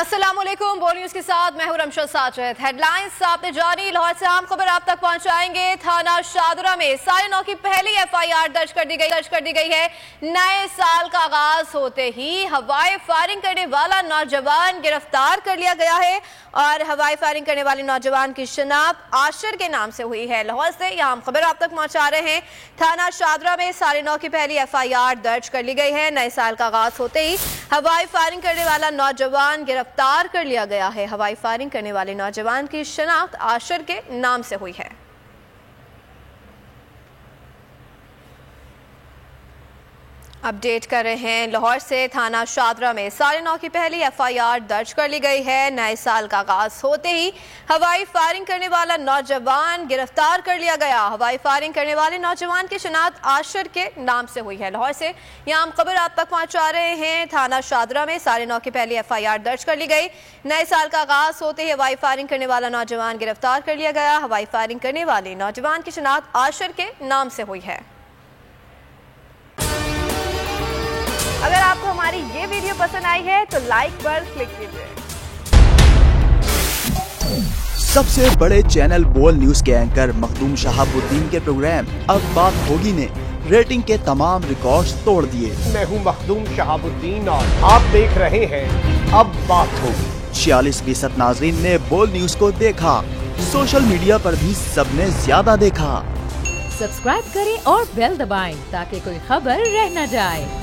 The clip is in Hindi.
अस्सलामुअलैकुम। बोल न्यूज के साथ मैं हूं रमशद साजिद। हेडलाइंस आपने जानी, लाहौर से आम खबर आप तक पहुंचाएंगे। थाना शादुरा में 9:30 की पहली FIR दर्ज कर दी गई है। नए साल का आगाज होते ही हवाई फायरिंग करने वाला नौजवान गिरफ्तार कर लिया गया है और हवाई फायरिंग करने वाले नौजवान की शनाख्त आशिर के नाम से हुई है। लाहौर से यह आम खबर आप तक पहुंचा रहे हैं। थाना शादुरा में 9:30 की पहली FIR दर्ज कर ली गई है। नए साल का आगाज होते ही हवाई फायरिंग करने वाला नौजवान गिरफ्तार कर लिया गया है। हवाई फायरिंग करने वाले नौजवान की शनाख्त आशिर के नाम से हुई है। अपडेट कर रहे हैं लाहौर से। थाना शादरा में 9:30 की पहली FIR दर्ज कर ली गई है। नए साल का आगाज होते ही हवाई फायरिंग करने वाला नौजवान गिरफ्तार कर लिया गया। हवाई फायरिंग करने वाले नौजवान की शनाख्त आशिर के नाम से हुई है। लाहौर से यह आम खबर आप तक पहुंचा रहे हैं। थाना शादरा में 9:30 की पहली FIR दर्ज कर ली गई। नए साल का आगाज होते ही हवाई फायरिंग करने वाला नौजवान गिरफ्तार कर लिया गया। हवाई फायरिंग करने वाले नौजवान की शनाख्त आशिर के नाम से हुई है। अगर आपको हमारी ये वीडियो पसंद आई है तो लाइक पर क्लिक कीजिए। सबसे बड़े चैनल बोल न्यूज के एंकर मखदूम शहाबुद्दीन के प्रोग्राम अब बात होगी ने रेटिंग के तमाम रिकॉर्ड्स तोड़ दिए। मैं हूं मखदूम शहाबुद्दीन और आप देख रहे हैं अब बात होगी। 46% नाजरीन ने बोल न्यूज को देखा। सोशल मीडिया पर भी सबने ज्यादा देखा। सब्सक्राइब करें और बेल दबाएं ताकि कोई खबर रह न जाए।